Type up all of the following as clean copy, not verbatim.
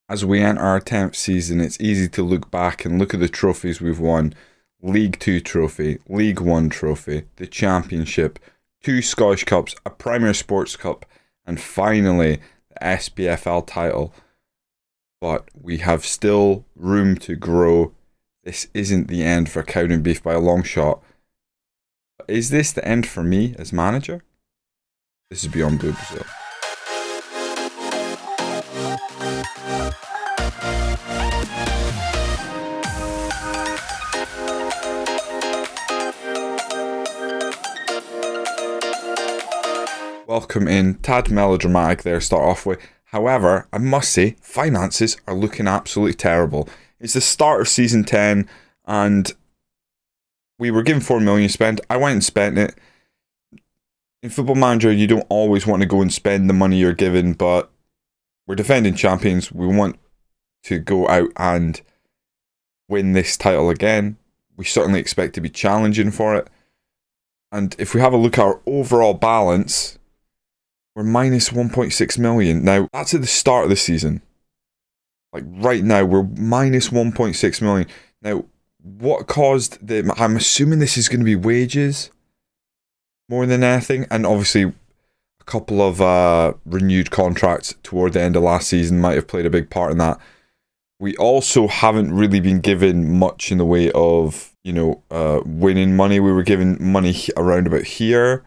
As we enter our 10th season, it's easy to look back and look at the trophies we've won. League 2 trophy, League 1 trophy, the Championship, 2 Scottish Cups, a Premier Sports Cup, and finally the SPFL title. But we have still room to grow. This isn't the end for Cowdenbeath by a long shot. But is this the end for me as manager? This is Beyond Blue Brazil. Welcome in. Tad melodramatic there, start off with. However, I must say, finances are looking absolutely terrible. It's the start of season 10 and we were given 4 million to spend. I went and spent it. In Football Manager, you don't always want to go and spend the money you're given, but we're defending champions. We want to go out and win this title again. We certainly expect to be challenging for it. And if we have a look at our overall balance, we're minus 1.6 million. Now, that's at the start of the season. Like right now, we're minus 1.6 million. Now, what caused the... I'm assuming this is going to be wages more than anything. And obviously, a couple of renewed contracts toward the end of last season might have played a big part in that. We also haven't really been given much in the way of, winning money. We were given money around about here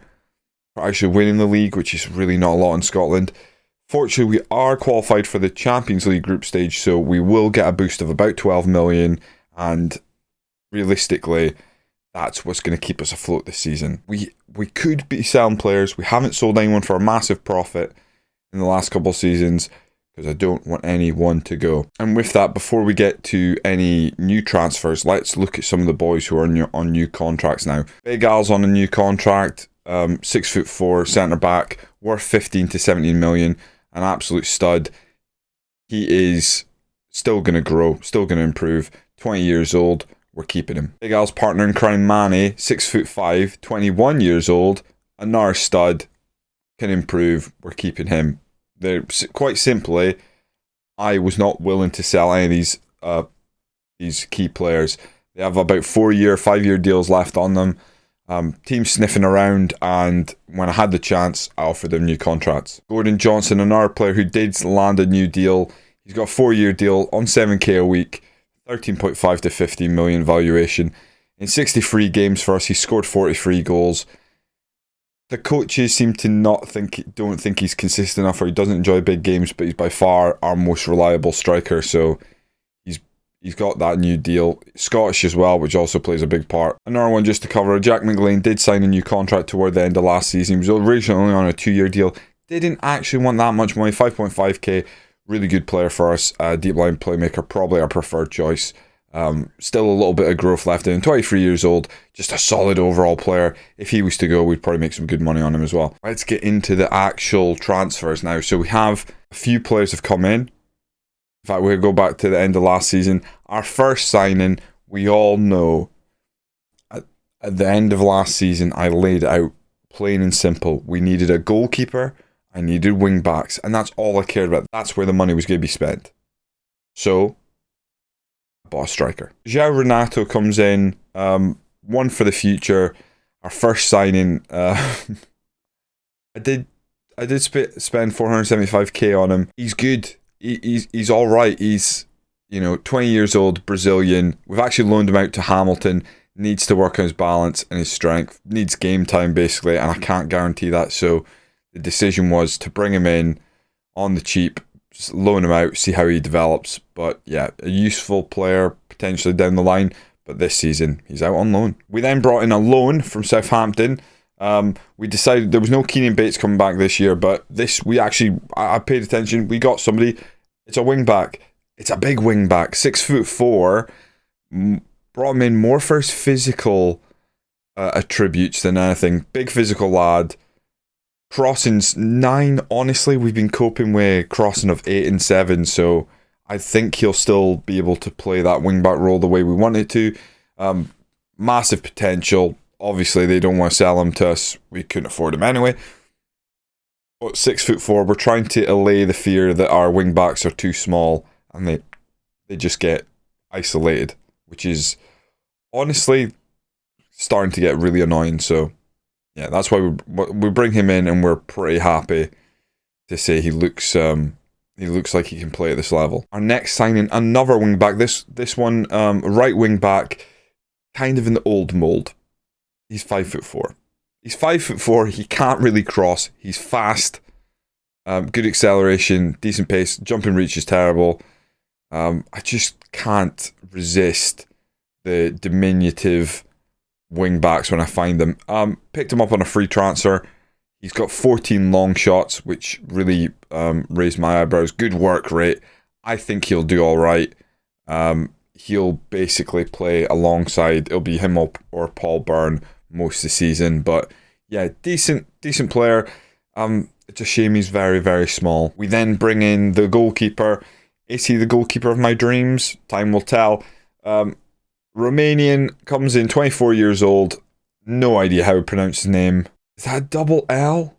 for actually winning the league, which is really not a lot in Scotland. Fortunately, we are qualified for the Champions League group stage, so we will get a boost of about 12 million, and realistically, that's what's going to keep us afloat this season. We could be selling players. We haven't sold anyone for a massive profit in the last couple of seasons, because I don't want anyone to go. And with that, before we get to any new transfers, let's look at some of the boys who are on new contracts now. Big Al's on a new contract, 6'4" centre back, worth 15 to 17 million, an absolute stud. He is still going to grow, still going to improve. 20 years old, we're keeping him. Big Al's partner in crime, Manny, 6'5", 21 years old, another stud, can improve, we're keeping him. They're quite simply, I was not willing to sell any of these key players. They have about 5-year deals left on them. Teams sniffing around, and when I had the chance, I offered them new contracts. Gordon Johnson, another player who did land a new deal. He's got a 4-year deal on 7k a week, 13.5 to 15 million valuation. In 63 games for us, he scored 43 goals. The coaches seem to don't think he's consistent enough, or he doesn't enjoy big games, but he's by far our most reliable striker, so he's got that new deal. Scottish as well, which also plays a big part. Another one just to cover, Jack McGlane did sign a new contract toward the end of last season. He was originally on a 2-year deal. Didn't actually want that much money, 5.5k. Really good player for us. Deep line playmaker, probably our preferred choice. Still a little bit of growth left in him. 23 years old, just a solid overall player. If he was to go, we'd probably make some good money on him as well. Let's get into the actual transfers now. So we have a few players have come in. In fact, we'll go back to the end of last season. Our first signing, we all know, at the end of last season, I laid it out plain and simple. We needed a goalkeeper, I needed wing backs, and that's all I cared about. That's where the money was going to be spent. So, I bought a striker. João Renato comes in, one for the future. Our first signing, I did spend 475k on him. He's good. He's all right. He's 20 years old, Brazilian. We've actually loaned him out to Hamilton. Needs to work on his balance and his strength. Needs game time basically, and I can't guarantee that. So the decision was to bring him in on the cheap, loan him out, see how he develops. But yeah, a useful player potentially down the line. But this season he's out on loan. We then brought in a loan from Southampton. We decided there was no Keenan Bates coming back this year, but I paid attention. We got somebody. It's a wing back. It's a big wing back, 6'4". Brought him in more for his physical attributes than anything. Big physical lad. Crossings 9. Honestly, we've been coping with crossing of 8 and 7, so I think he'll still be able to play that wing back role the way we want it to. Massive potential. Obviously, they don't want to sell him to us. We couldn't afford him anyway. But 6'4", we're trying to allay the fear that our wing backs are too small. and they just get isolated, which is honestly starting to get really annoying. So yeah, that's why we bring him in, and we're pretty happy to say he looks like he can play at this level. Our next signing, another wing back. This one, right wing back, kind of in the old mold. He's 5'4". He's 5'4". He can't really cross. He's fast, good acceleration, decent pace. Jumping reach is terrible. I just can't resist the diminutive wing backs when I find them. Picked him up on a free transfer. He's got 14 long shots, which really raised my eyebrows. Good work rate. I think he'll do all right. He'll basically play alongside. It'll be him or Paul Byrne most of the season. But yeah, decent player. It's a shame he's very, very small. We then bring in the goalkeeper. Is he the goalkeeper of my dreams? Time will tell. Romanian, comes in, 24 years old. No idea how to pronounce his name. Is that a double L?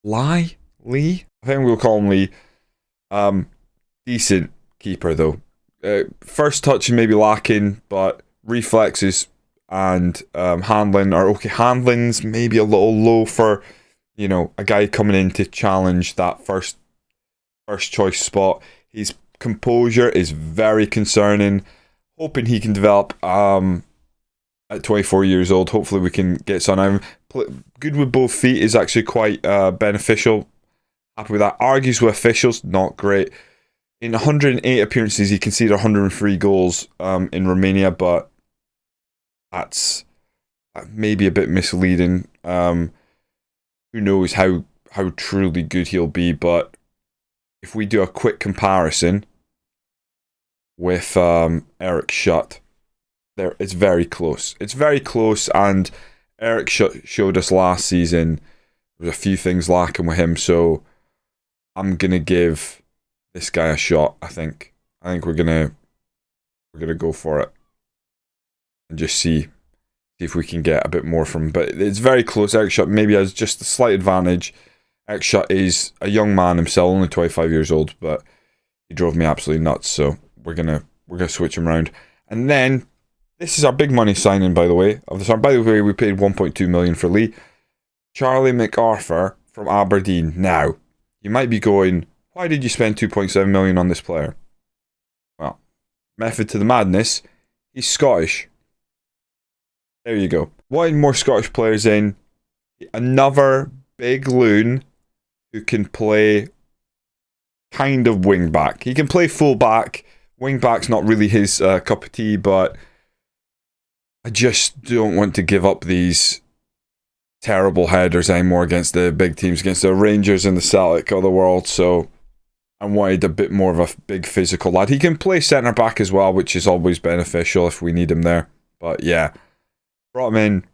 Lee? I think we'll call him Lee. Decent keeper though. First touch maybe lacking, but reflexes and handling are okay. Handling's maybe a little low for, a guy coming in to challenge that first choice spot. His composure is very concerning. Hoping he can develop at 24 years old. Hopefully we can get some out of him. Good with both feet is actually quite beneficial. Happy with that. Argues with officials, not great. In 108 appearances, he conceded 103 goals in Romania, but that's maybe a bit misleading. Who knows how truly good he'll be, but if we do a quick comparison with Eric Schutt, it's very close. It's very close, and Eric showed us last season there was a few things lacking with him, so I'm gonna give this guy a shot. I think we're gonna go for it and just see if we can get a bit more from him. But it's very close. Eric Schutt maybe has just a slight advantage. Eric Schutt is a young man himself, only 25 years old, but he drove me absolutely nuts. So we're gonna switch him around, and then. This is our big money signing, by the way. By the way, we paid 1.2 million for Lee. Charlie MacArthur from Aberdeen. Now, you might be going, why did you spend 2.7 million on this player? Well, method to the madness. He's Scottish. There you go. Wanting more Scottish players in. Another big loon who can play kind of wing back. He can play full back. Wing back's not really his cup of tea, but I just don't want to give up these terrible headers anymore against the big teams, against the Rangers and the Celtic of the world. So I wanted a bit more of a big physical lad. He can play centre back as well, which is always beneficial if we need him there. But yeah, brought him in,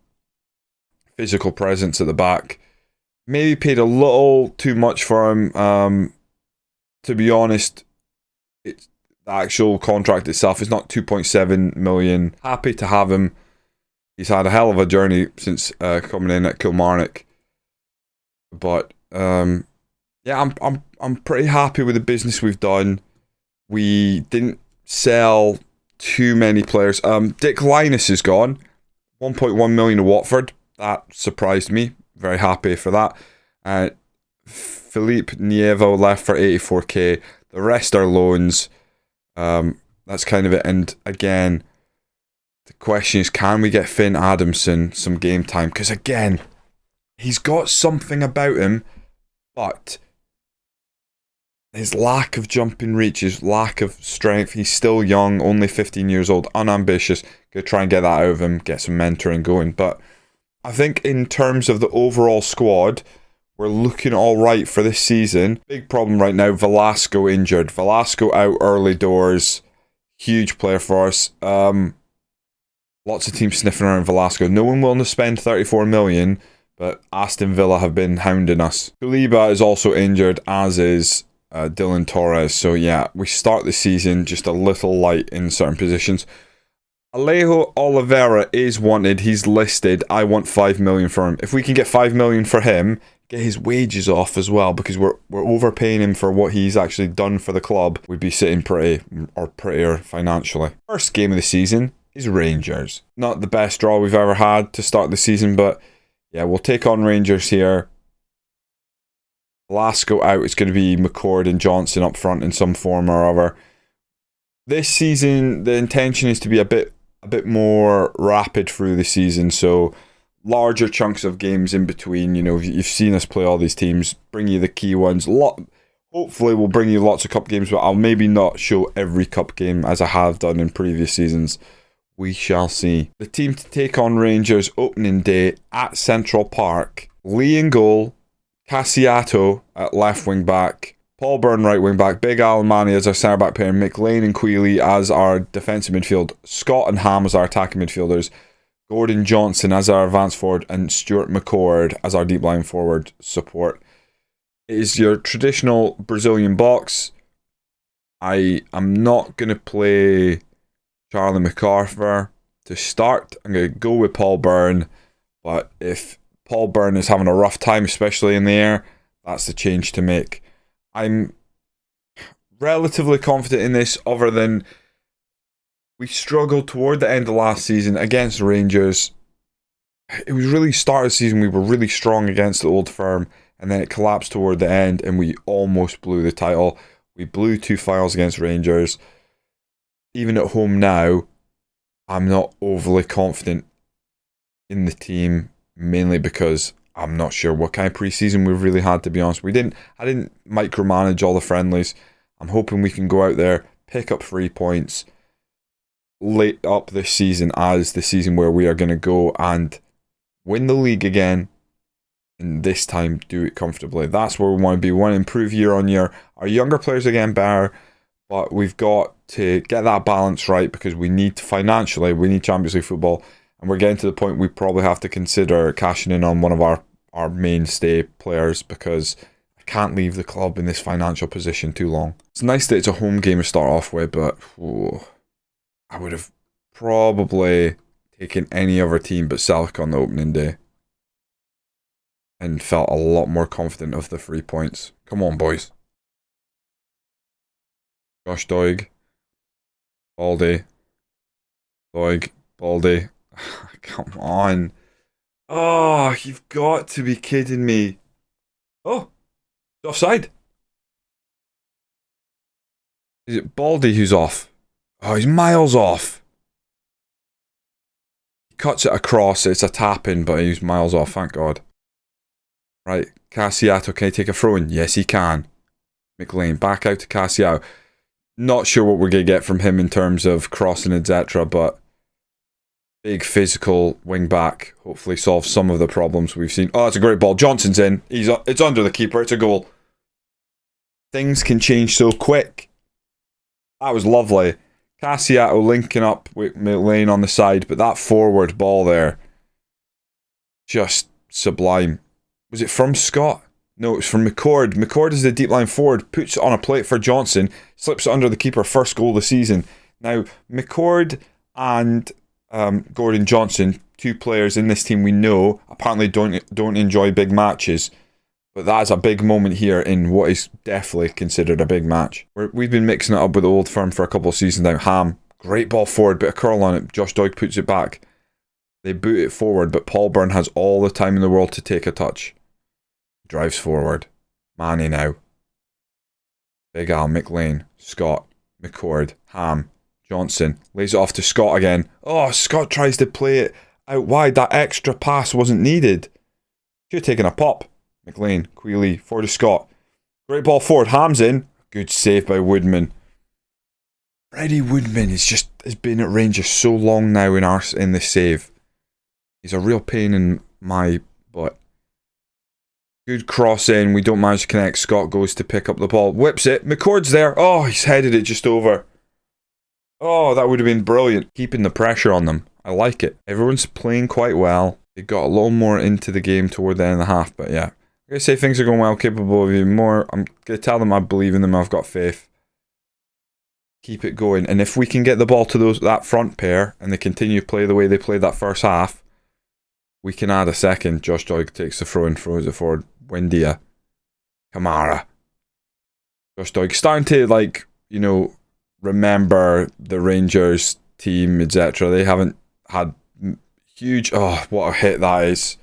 physical presence at the back. Maybe paid a little too much for him. To be honest, the actual contract itself is not 2.7 million. Happy to have him. He's had a hell of a journey since coming in at Kilmarnock. But yeah, I'm pretty happy with the business we've done. We didn't sell too many players. Dick Linus is gone. 1.1 million to Watford. That surprised me. Very happy for that. Philippe Nievo left for 84k. The rest are loans. That's kind of it. And again, the question is, can we get Finn Adamson some game time? Because again, he's got something about him, but his lack of jumping reach, his lack of strength, he's still young, only 15 years old, unambitious. Gonna try and get that out of him, get some mentoring going. But I think in terms of the overall squad, we're looking all right for this season. Big problem right now, Velasco injured. Velasco out early doors. Huge player for us. Lots of teams sniffing around Velasco. No one willing to spend 34 million, but Aston Villa have been hounding us. Saliba is also injured, as is Dylan Torres. So yeah, we start the season just a little light in certain positions. Alejo Oliveira is wanted. He's listed. I want 5 million for him. If we can get 5 million for him, get his wages off as well, because we're overpaying him for what he's actually done for the club, we'd be sitting prettier financially. First game of the season is Rangers. Not the best draw we've ever had to start the season, but yeah, we'll take on Rangers here. Velasco out. It's going to be McCord and Johnson up front in some form or other. This season, the intention is to be a bit more rapid through the season, so larger chunks of games in between. You know, you've seen us play all these teams, bring you the key ones. Hopefully we'll bring you lots of cup games, but I'll maybe not show every cup game as I have done in previous seasons. We shall see. The team to take on Rangers opening day at Central Park. Lee in goal, Cassiato at left wing back, Paul Byrne right wing back, Big Al Manny as our centre back pair, McLean and Quealy as our defensive midfield, Scott and Ham as our attacking midfielders, Gordon Johnson as our advance forward, and Stuart McCord as our deep line forward support. It is your traditional Brazilian box. I am not going to play Charlie MacArthur to start. I'm going to go with Paul Byrne, but if Paul Byrne is having a rough time, especially in the air, that's the change to make. I'm relatively confident in this, other than we struggled toward the end of last season against Rangers. It was really start of the season, we were really strong against the Old Firm, and then it collapsed toward the end and we almost blew the title. We blew 2 finals against Rangers. Even at home now, I'm not overly confident in the team, mainly because I'm not sure what kind of pre-season we've really had, to be honest. I didn't micromanage all the friendlies. I'm hoping we can go out there, pick up 3 points, late up this season as the season where we are going to go and win the league again, and this time do it comfortably. That's where we want to be. We want to improve year on year. Our younger players again better, but we've got to get that balance right, because we need financially, we need Champions League football. And we're getting to the point we probably have to consider cashing in on one of our mainstay players, because I can't leave the club in this financial position too long. It's nice that it's a home game to start off with, but I would have probably taken any other team but Celtic on the opening day and felt a lot more confident of the 3 points. Come on, boys. Josh Doig. Baldy. Doig. Baldy. Come on. Oh, you've got to be kidding me. Oh, it's offside. Is it Baldy who's off? Oh, he's miles off. He cuts it across. It's a tap-in, but he's miles off, thank God. Right, Cassiato, can he take a throw-in? Yes, he can. McLean, back out to Cassiato. Not sure what we're going to get from him in terms of crossing, etc., but big physical wing back. Hopefully solve some of the problems we've seen. Oh, it's a great ball. Johnson's in. It's under the keeper. It's a goal. Things can change so quick. That was lovely. Cassiato linking up with McLean on the side, but that forward ball there, just sublime. Was it from Scott? No, it was from McCord. McCord is the deep line forward, puts it on a plate for Johnson, slips it under the keeper, first goal of the season. Now, McCord and Gordon Johnson, 2 players in this team we know apparently don't enjoy big matches, but that is a big moment here in what is definitely considered a big match. We've been mixing it up with the Old Firm for a couple of seasons now. Ham, great ball forward, bit of curl on it. Josh Doig puts it back. They boot it forward, but Paul Byrne has all the time in the world to take a touch. Drives forward. Manny now. Big Al, McLean, Scott, McCord, Ham, Johnson. Lays it off to Scott again. Oh, Scott tries to play it out wide. That extra pass wasn't needed. Should have taken a pop. McLean, Quealy, forward to Scott. Great ball forward. Ham's in. Good save by Woodman. Freddie Woodman has been at Rangers so long now in this save. He's a real pain in my butt. Good cross in. We don't manage to connect. Scott goes to pick up the ball. Whips it. McCord's there. Oh, he's headed it just over. Oh, that would have been brilliant. Keeping the pressure on them. I like it. Everyone's playing quite well. They got a little more into the game toward the end of the half. But yeah, I'm going to say things are going well. Capable of even more. I'm going to tell them I believe in them. I've got faith. keep it going. And if we can get the ball to that front pair and they continue to play the way they played that first half, we can add a second. Josh Doig takes the throw and throws it forward. Wendia. Kamara. Josh Doig starting to, like, you know, remember the Rangers team, etc. They haven't had huge... Oh, what a hit that is.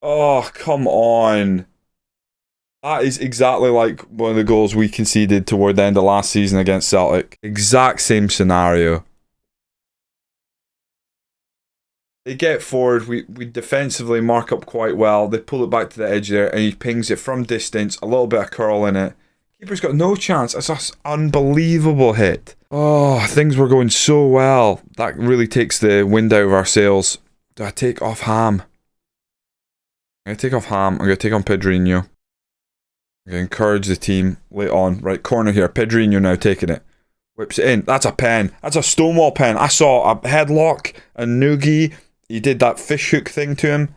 Oh, come on. That is exactly like one of the goals we conceded toward the end of last season against Celtic. Exact same scenario. They get forward, we defensively mark up quite well. They pull it back to the edge there and he pings it from distance. A little bit of curl in it. Keeper's got no chance. It's an unbelievable hit. Oh, things were going so well. That really takes the wind out of our sails. Do I take off Ham? I'm going to take off Ham. I'm going to take on Pedrinho. I'm going to encourage the team late on. Right corner here. Pedrinho now taking it. Whips it in. That's a pen. That's a Stonewall pen. I saw a headlock, a noogie. He did that fish hook thing to him.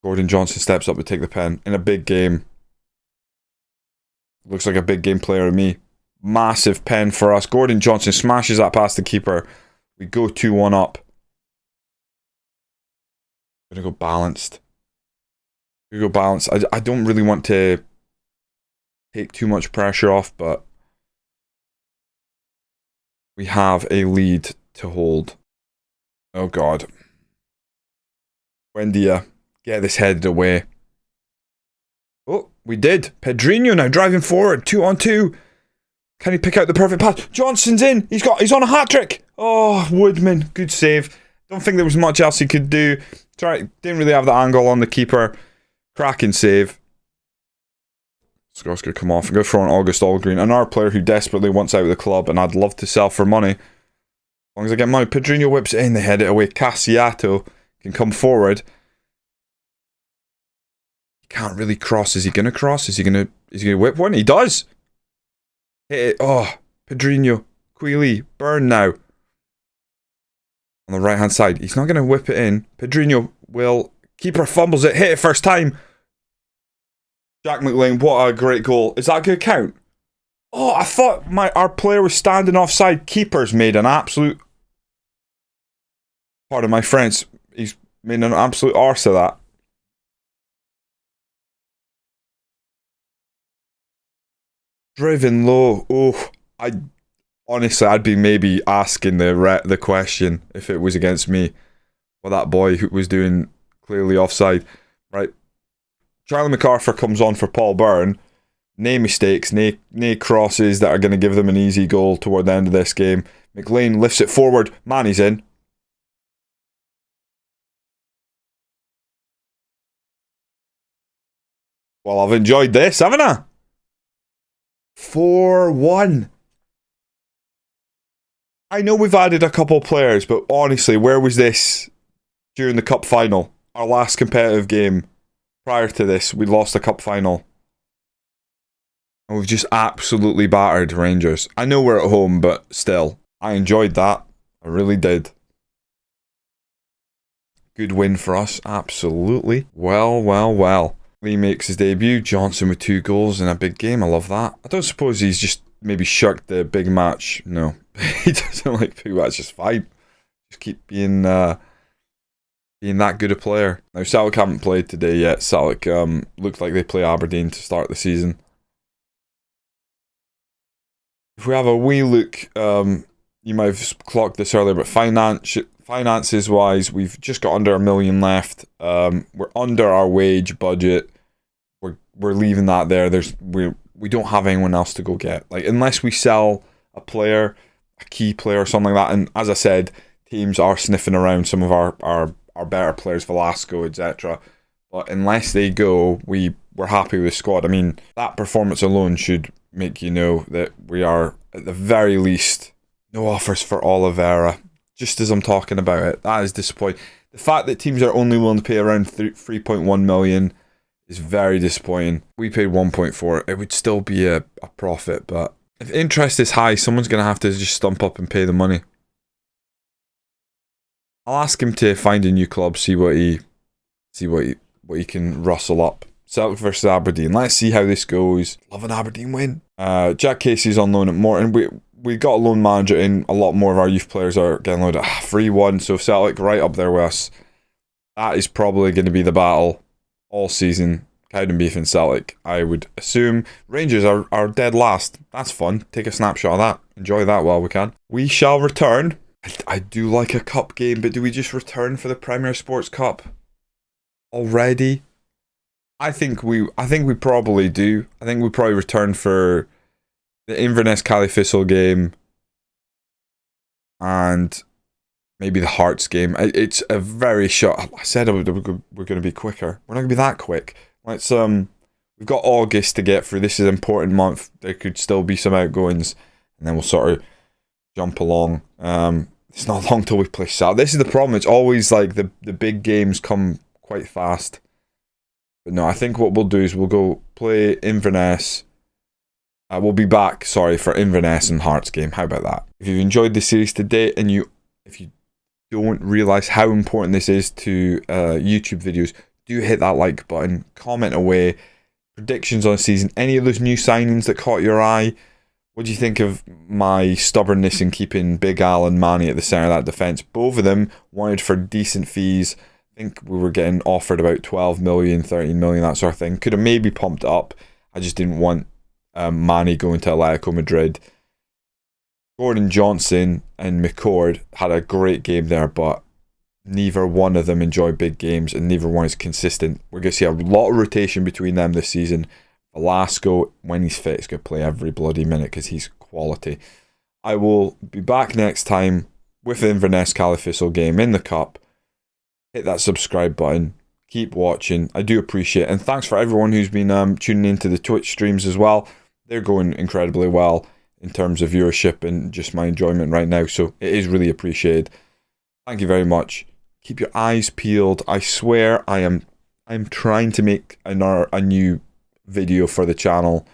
Gordon Johnson steps up to take the pen in a big game. Looks like a big game player to me. Massive pen for us. Gordon Johnson smashes that past the keeper. We go 2-1 up. Gonna go balanced. Gonna go balanced. I don't really want to take too much pressure off, but we have a lead to hold. Oh God. Wendia, get this headed away. Oh, we did. Pedrinho now driving forward. 2-on-2. Can he pick out the perfect pass? Johnson's in. He's on a hat-trick. Oh, Woodman. Good save. Don't think there was much else he could do. Sorry, didn't really have the angle on the keeper. Cracking save. Scott's going to come off and go for an August Allgreen. Another player who desperately wants out of the club and I'd love to sell for money. As long as I get money. Pedrinho whips it in. They head it away. Cassiato can come forward. He can't really cross. Is he going to cross? Is he going to whip one? He does. Hit it. Oh, Pedrinho. Queely. Burn now. On the right hand side. He's not going to whip it in. Pedrinho will. Keeper fumbles it. Hit it first time. Jack McLean. What a great goal. Is that a good count? Oh, I thought our player was standing offside. Keeper's made an absolute... Pardon my French. He's made an absolute arse of that. Driven low. Oh, honestly, I'd be maybe asking the question if it was against me. Well, that boy who was doing clearly offside. Right. Charlie MacArthur comes on for Paul Byrne. No mistakes, no crosses that are going to give them an easy goal toward the end of this game. McLean lifts it forward. Manny's in. Well, I've enjoyed this, haven't I? 4-1. I know we've added a couple players, but honestly, where was this during the cup final? Our last competitive game. Prior to this, we lost the cup final. And we've just absolutely battered Rangers. I know we're at home, but still. I enjoyed that. I really did. Good win for us, absolutely. Well. Lee makes his debut. Johnson with 2 goals in a big game. I love that. I don't suppose he's just maybe shirked the big match. No. He doesn't like big match. Just fine. Just keep being that good a player. Now, Celtic haven't played today yet. Celtic looked like they play Aberdeen to start the season. If we have a wee look, you might have clocked this earlier, but finances wise, we've just got under $1 million left. We're under our wage budget. We're leaving that there. We don't have anyone else to go get. Like, unless we sell a player, a key player or something like that. And as I said, teams are sniffing around some of our better players, Velasco, etc. But unless they go, we're happy with the squad. I mean, that performance alone should make you know that we are, at the very least, no offers for Oliveira. Just as I'm talking about it, that is disappointing. The fact that teams are only willing to pay around 3.1 million is very disappointing. We paid 1.4. It would still be a profit, but if interest is high, someone's going to have to just stump up and pay the money. I'll ask him to find a new club, see what he can rustle up. Celtic versus Aberdeen. Let's see how this goes. Love an Aberdeen win. Jack Casey's on loan at Morton. we got a loan manager in. A lot more of our youth players are getting loaded. 3-1, so Celtic right up there with us. That is probably going to be the battle all season. Cowdenbeath and Celtic, I would assume. Rangers are dead last. That's fun. Take a snapshot of that. Enjoy that while we can. We shall return. I do like a cup game, but do we just return for the Premier Sports Cup already? I think we probably do. I think we probably return for the Inverness Caley-Thistle game and maybe the Hearts game. It's a very short. I said we're going to be quicker. We're not going to be that quick. Let's we've got August to get through. This is an important month. There could still be some outgoings, and then we'll sort of jump along. It's not long till we play South. This is the problem. It's always like the big games come quite fast. But no, I think what we'll do is we'll go play Inverness. We'll be back, for Inverness and Hearts game. How about that? If you've enjoyed this series to date, and if you don't realise how important this is to YouTube videos, do hit that like button, comment away, predictions on the season, any of those new signings that caught your eye. What do you think of my stubbornness in keeping Big Al and Manny at the centre of that defence? Both of them wanted for decent fees. I think we were getting offered about 12 million, 13 million, that sort of thing. Could have maybe pumped it up. I just didn't want Manny going to Atletico Madrid. Gordon Johnson and McCord had a great game there, but neither one of them enjoy big games and neither one is consistent. We're going to see a lot of rotation between them this season. Velasco, when he's fit, is going to play every bloody minute because he's quality. I will be back next time with the Inverness Caley-Thistle game in the Cup. Hit that subscribe button. Keep watching. I do appreciate it. And thanks for everyone who's been tuning into the Twitch streams as well. They're going incredibly well in terms of viewership and just my enjoyment right now. So it is really appreciated. Thank you very much. Keep your eyes peeled. I swear I'm trying to make a new video for the channel.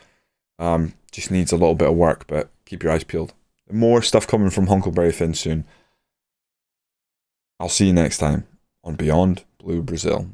Just needs a little bit of work, but keep your eyes peeled. More stuff coming from Hunkleberry Finn soon. I'll see you next time on Beyond Blue Brazil.